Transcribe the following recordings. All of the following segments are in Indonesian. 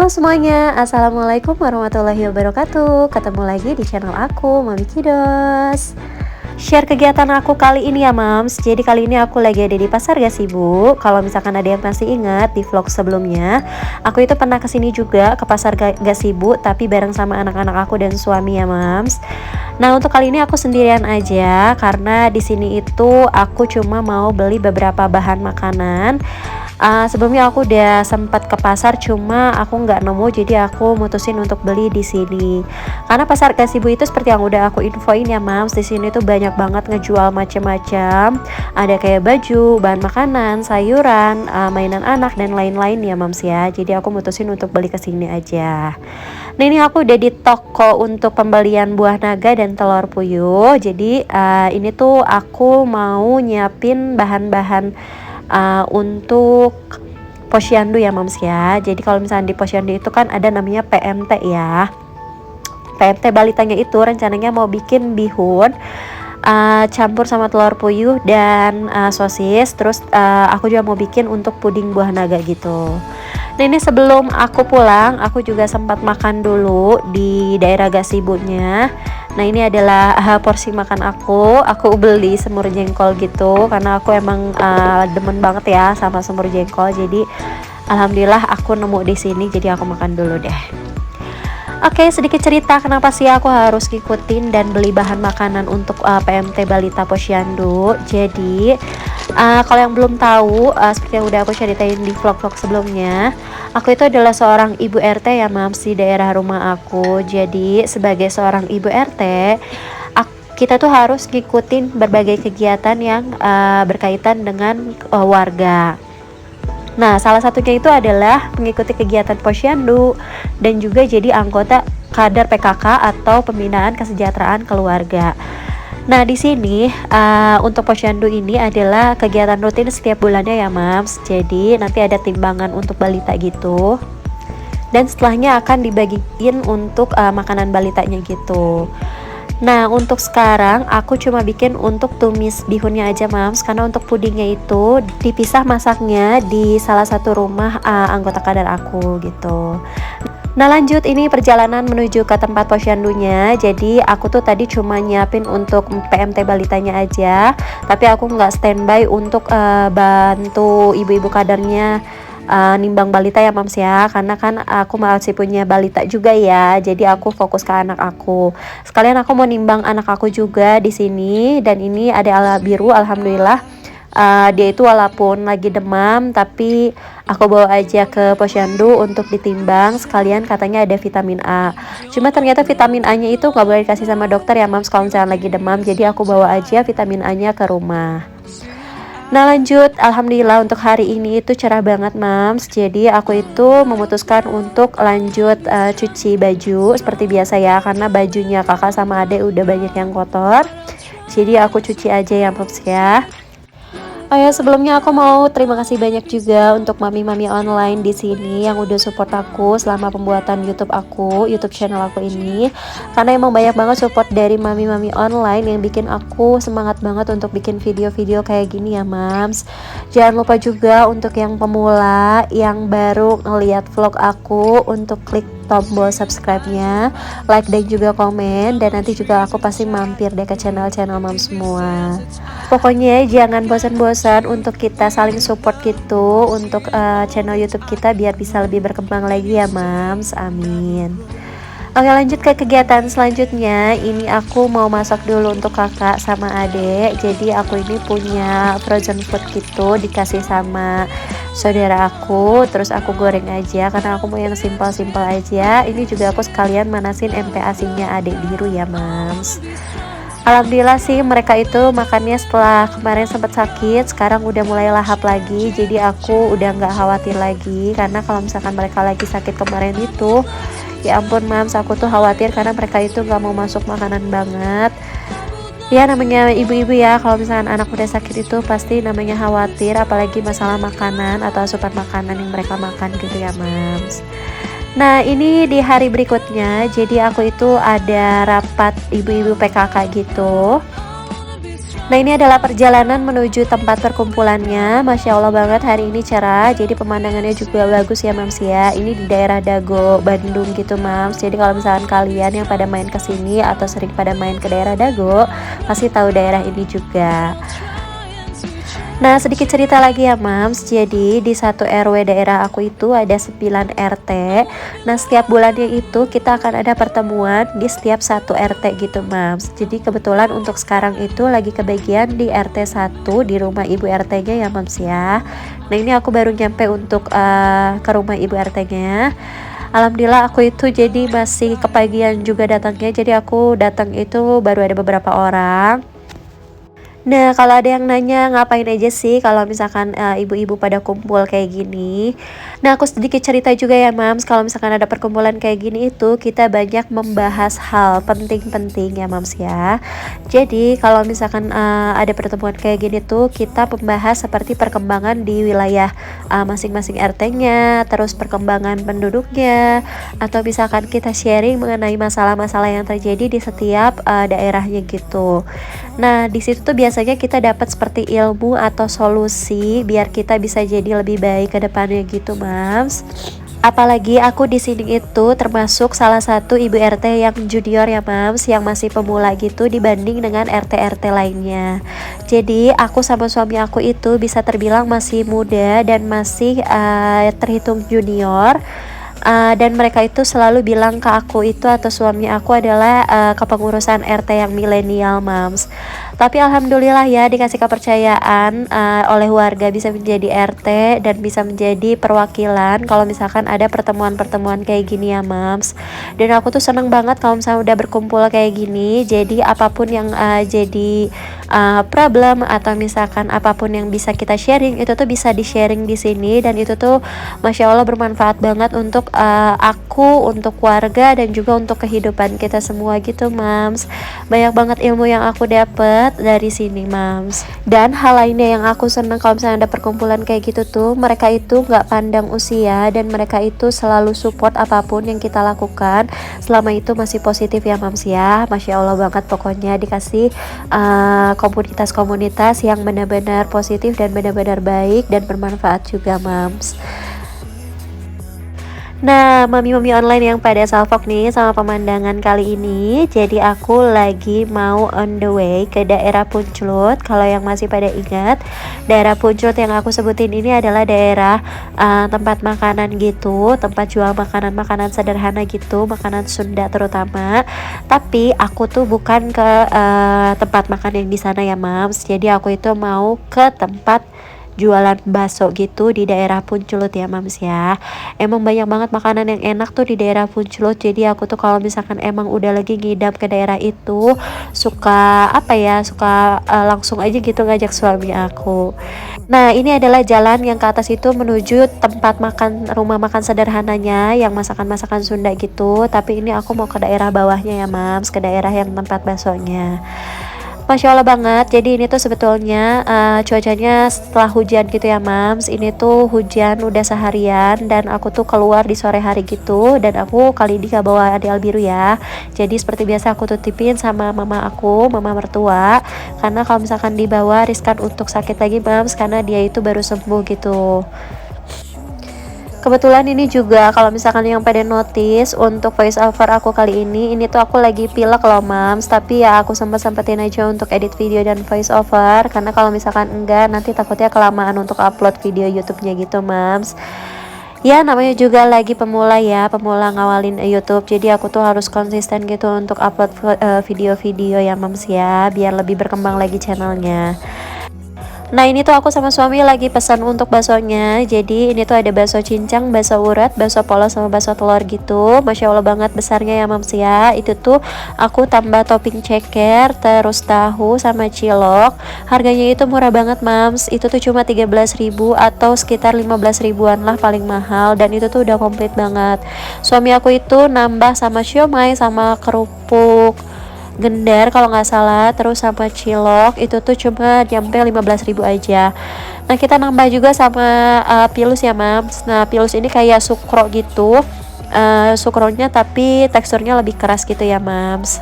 Halo semuanya, Assalamualaikum warahmatullahi wabarakatuh. Ketemu lagi di channel aku, Mami Kidos. Share kegiatan aku kali ini ya Mams. Jadi kali ini aku lagi ada di Pasar Gasibu. Kalau misalkan ada yang masih ingat di vlog sebelumnya, aku itu pernah kesini juga ke Pasar Gasibu, tapi bareng sama anak-anak aku dan suami ya Mams. Nah untuk kali ini aku sendirian aja karena di sini itu aku cuma mau beli beberapa bahan makanan. Sebelumnya aku udah sempat ke pasar, cuma aku nggak nemu, jadi aku mutusin untuk beli di sini. Karena Pasar Gasibu itu seperti yang udah aku infoin ya Mams, di sini tuh banyak banget ngejual macam-macam. Ada kayak baju, bahan makanan, sayuran, mainan anak dan lain-lain ya Mams ya. Jadi aku mutusin untuk beli ke sini aja. Nah ini aku udah di toko untuk pembelian buah naga dan telur puyuh. Jadi ini tuh aku mau nyiapin bahan-bahan untuk posyandu ya Mams ya. Jadi kalau misalnya di posyandu itu kan ada namanya PMT ya. PMT balitanya itu rencananya mau bikin bihun campur sama telur puyuh dan sosis. Terus aku juga mau bikin untuk puding buah naga gitu. Nah ini sebelum aku pulang, aku juga sempat makan dulu di daerah Gasibunya. Nah ini adalah porsi makan aku beli semur jengkol gitu karena aku emang demen banget ya sama semur jengkol. Jadi alhamdulillah aku nemu di sini, jadi aku makan dulu deh. Oke, sedikit cerita kenapa sih aku harus ngikutin dan beli bahan makanan untuk PMT Balita Posyandu. Jadi kalau yang belum tahu, seperti yang udah aku ceritain di vlog-vlog sebelumnya, aku itu adalah seorang ibu RT ya Mams di daerah rumah aku. Jadi sebagai seorang ibu RT, kita tuh harus ngikutin berbagai kegiatan yang berkaitan dengan warga. Nah, salah satunya itu adalah mengikuti kegiatan posyandu dan juga jadi anggota kader PKK atau pembinaan kesejahteraan keluarga. Nah, di sini untuk posyandu ini adalah kegiatan rutin setiap bulannya ya, Mams. Jadi, nanti ada timbangan untuk balita gitu. Dan setelahnya akan dibagiin untuk makanan balitanya gitu. Nah untuk sekarang aku cuma bikin untuk tumis bihunnya aja Mams, karena untuk pudingnya itu dipisah masaknya di salah satu rumah anggota kader aku gitu. Nah lanjut, ini perjalanan menuju ke tempat posyandunya. Jadi aku tuh tadi cuma nyiapin untuk PMT balitanya aja, tapi aku nggak standby untuk bantu ibu-ibu kadernya nimbang balita ya Mams ya, karena kan aku masih punya balita juga ya, jadi aku fokus ke anak aku. Sekalian aku mau nimbang anak aku juga di sini. Dan ini ada ala biru, alhamdulillah dia itu walaupun lagi demam tapi aku bawa aja ke posyandu untuk ditimbang, sekalian katanya ada vitamin A. Cuma ternyata vitamin A nya itu nggak boleh dikasih sama dokter ya Mams kalau misalnya lagi demam, jadi aku bawa aja vitamin A nya ke rumah. Nah lanjut, alhamdulillah untuk hari ini itu cerah banget Mams. Jadi aku itu memutuskan untuk lanjut cuci baju seperti biasa ya, karena bajunya kakak sama adek udah banyak yang kotor. Jadi aku cuci aja ya Mams ya. Oh ya, sebelumnya aku mau terima kasih banyak juga untuk mami-mami online di sini yang udah support aku selama pembuatan YouTube channel aku ini. Karena emang banyak banget support dari mami-mami online yang bikin aku semangat banget untuk bikin video-video kayak gini ya Mams. Jangan lupa juga untuk yang pemula yang baru ngeliat vlog aku untuk klik tombol subscribe-nya, like dan juga komen, dan nanti juga aku pasti mampir deh ke channel-channel Mams semua. Pokoknya jangan bosan-bosan untuk kita saling support gitu untuk channel YouTube kita biar bisa lebih berkembang lagi ya Mams, amin. Oke lanjut ke kegiatan selanjutnya. Ini aku mau masak dulu untuk kakak sama adek. Jadi aku ini punya frozen food gitu, dikasih sama saudara aku. Terus aku goreng aja karena aku mau yang simpel-simpel aja. Ini juga aku sekalian manasin MP asinnya adek biru ya Mams. Alhamdulillah sih mereka itu makannya setelah kemarin sempat sakit, sekarang udah mulai lahap lagi. Jadi aku udah nggak khawatir lagi, karena kalau misalkan mereka lagi sakit kemarin itu, ya ampun Mams, aku tuh khawatir karena mereka itu nggak mau masuk makanan banget. Ya namanya ibu-ibu ya, kalau misalkan anak udah sakit itu pasti namanya khawatir, apalagi masalah makanan atau asupan makanan yang mereka makan gitu ya Mams. Nah ini di hari berikutnya, jadi aku itu ada rapat ibu-ibu PKK gitu. Nah, ini adalah perjalanan menuju tempat perkumpulannya. Masya Allah banget, hari ini cerah, jadi pemandangannya juga bagus ya Mams ya. Ini di daerah Dago, Bandung gitu Mams. Jadi kalau misalkan kalian yang pada main ke sini atau sering pada main ke daerah Dago, pasti tahu daerah ini juga. Nah, sedikit cerita lagi ya Mams. Jadi di satu RW daerah aku itu ada 9 RT. Nah, setiap bulannya itu kita akan ada pertemuan di setiap satu RT gitu Mams. Jadi kebetulan untuk sekarang itu lagi kebagian di RT 1 di rumah ibu RT-nya ya Mams ya. Nah, ini aku baru nyampe untuk ke rumah ibu RT-nya. Alhamdulillah aku itu jadi masih kepagian juga datangnya. Jadi aku datang itu baru ada beberapa orang. Nah, kalau ada yang nanya ngapain aja sih kalau misalkan ibu-ibu pada kumpul kayak gini. Nah, aku sedikit cerita juga ya Mams, kalau misalkan ada perkumpulan kayak gini itu kita banyak membahas hal penting-penting ya Mams ya. Jadi kalau misalkan ada pertemuan kayak gini tuh kita membahas seperti perkembangan di wilayah masing-masing RT-nya, terus perkembangan penduduknya, atau misalkan kita sharing mengenai masalah-masalah yang terjadi di setiap daerahnya gitu. Nah, di situ tuh biasanya kita dapat seperti ilmu atau solusi biar kita bisa jadi lebih baik ke depannya gitu, Mams. Apalagi aku di sini itu termasuk salah satu ibu RT yang junior ya Mams, yang masih pemula gitu dibanding dengan RT-RT lainnya. Jadi aku sama suami aku itu bisa terbilang masih muda dan masih terhitung junior. Dan mereka itu selalu bilang ke aku itu atau suami aku adalah kepengurusan RT yang milenial Mams. Tapi alhamdulillah ya dikasih kepercayaan oleh warga bisa menjadi RT dan bisa menjadi perwakilan kalau misalkan ada pertemuan-pertemuan kayak gini ya Mams. Dan aku tuh seneng banget kalau misalnya udah berkumpul kayak gini. Jadi apapun yang jadi problem atau misalkan apapun yang bisa kita sharing itu tuh bisa di sharing di sini, dan itu tuh Masya Allah bermanfaat banget untuk aku, untuk warga, dan juga untuk kehidupan kita semua gitu Mams. Banyak banget ilmu yang aku dapet dari sini Mams. Dan hal lainnya yang aku seneng kalau misalnya ada perkumpulan kayak gitu tuh, mereka itu nggak pandang usia dan mereka itu selalu support apapun yang kita lakukan selama itu masih positif ya Mams ya. Masya Allah banget pokoknya dikasih komunitas-komunitas yang benar-benar positif dan benar-benar baik dan bermanfaat juga Mams. Nah, mami-mami online yang pada salvok nih sama pemandangan kali ini. Jadi aku lagi mau on the way ke daerah Punclut. Kalau yang masih pada ingat, daerah Punclut yang aku sebutin ini adalah daerah tempat makanan gitu, tempat jual makanan-makanan sederhana gitu, makanan Sunda terutama. Tapi aku tuh bukan ke tempat makan yang di sana ya, Mams. Jadi aku itu mau ke tempat jualan bakso gitu di daerah Punclut ya Mams ya. Emang banyak banget makanan yang enak tuh di daerah Punclut. Jadi aku tuh kalau misalkan emang udah lagi ngidam ke daerah itu suka apa ya, suka langsung aja gitu ngajak suami aku. Nah, ini adalah jalan yang ke atas itu menuju tempat makan, rumah makan sederhananya yang masakan-masakan Sunda gitu. Tapi ini aku mau ke daerah bawahnya ya Mams, ke daerah yang tempat baksonya. Masya Allah banget. Jadi ini tuh sebetulnya cuacanya setelah hujan gitu ya Mams. Ini tuh hujan udah seharian dan aku tuh keluar di sore hari gitu. Dan aku kali ini gak bawa adel biru ya. Jadi seperti biasa aku tutipin sama mama aku, mama mertua. Karena kalau misalkan dibawa riskan untuk sakit lagi Mams, karena dia itu baru sembuh gitu. Kebetulan ini juga kalau misalkan yang pada notice untuk voice over aku kali ini tuh aku lagi pilek loh Mams. Tapi ya aku sempetin aja untuk edit video dan voice over, karena kalau misalkan enggak nanti takutnya kelamaan untuk upload video YouTube-nya gitu Mams. Ya namanya juga lagi pemula ya, pemula ngawalin YouTube. Jadi aku tuh harus konsisten gitu untuk upload video-video ya Mams ya, biar lebih berkembang lagi channelnya. Nah ini tuh aku sama suami lagi pesan untuk baksonya. Jadi ini tuh ada bakso cincang, bakso urat, bakso polos, sama bakso telur gitu. Masya Allah banget besarnya ya Mams ya. Itu tuh aku tambah topping ceker, terus tahu sama cilok. Harganya itu murah banget Mams. Itu tuh cuma 13.000 atau sekitar 15 ribuan lah paling mahal. Dan itu tuh udah komplit banget. Suami aku itu nambah sama siomay, sama kerupuk gendar kalau nggak salah, terus sama cilok itu tuh cuma nyampe 15.000 aja. Nah kita nambah juga sama pilus ya Mams. Nah pilus ini kayak sukro gitu, sukronya tapi teksturnya lebih keras gitu ya Mams.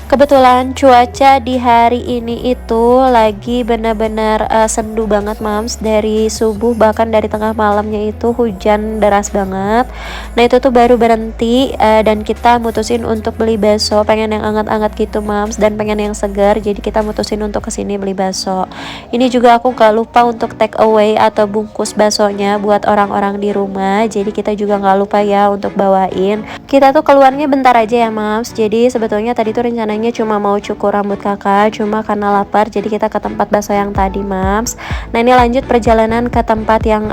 Kebetulan cuaca di hari ini itu lagi benar-benar sendu banget mams, dari subuh bahkan dari tengah malamnya itu hujan deras banget. Nah itu tuh baru berhenti dan kita mutusin untuk beli bakso, pengen yang anget-anget gitu mams dan pengen yang segar, jadi kita mutusin untuk kesini beli bakso. Ini juga aku gak lupa untuk take away atau bungkus baksonya buat orang-orang di rumah, jadi kita juga gak lupa ya untuk bawain. Kita tuh keluarnya bentar aja ya mams, jadi sebetulnya tadi tuh rencananya cuma mau cukur rambut kakak, cuma karena lapar jadi kita ke tempat bakso yang tadi mams. Nah ini lanjut perjalanan ke tempat yang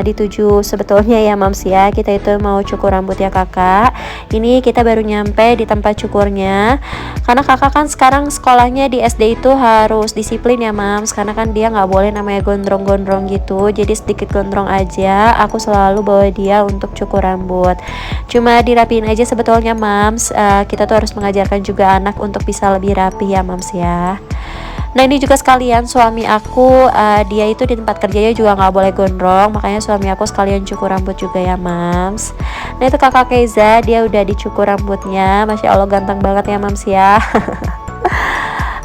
dituju sebetulnya ya mams ya, kita itu mau cukur rambut ya kakak. Ini kita baru nyampe di tempat cukurnya, karena kakak kan sekarang sekolahnya di SD itu harus disiplin ya mams, karena kan dia nggak boleh namanya gondrong-gondrong gitu, jadi sedikit gondrong aja aku selalu bawa dia untuk cukur rambut. Cuma dirapiin aja sebetulnya mams, kita tuh harus mengajarkan juga anak untuk bisa lebih rapi ya mams ya. Nah ini juga sekalian suami aku, dia itu di tempat kerjanya juga nggak boleh gondrong, makanya suami aku sekalian cukur rambut juga ya mams. Nah itu kakak Keza, dia udah dicukur rambutnya, masya Allah ganteng banget ya mams ya.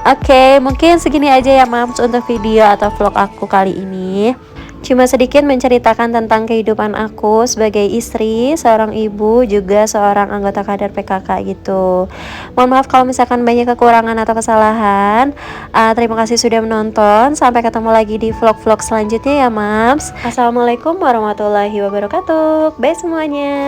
Oke, mungkin segini aja ya mams untuk video atau vlog aku kali ini. Cuma sedikit menceritakan tentang kehidupan aku sebagai istri, seorang ibu, juga seorang anggota kader PKK gitu. Mohon maaf kalau misalkan banyak kekurangan atau kesalahan. Terima kasih sudah menonton. Sampai ketemu lagi di vlog-vlog selanjutnya ya mams. Assalamualaikum warahmatullahi wabarakatuh. Bye semuanya.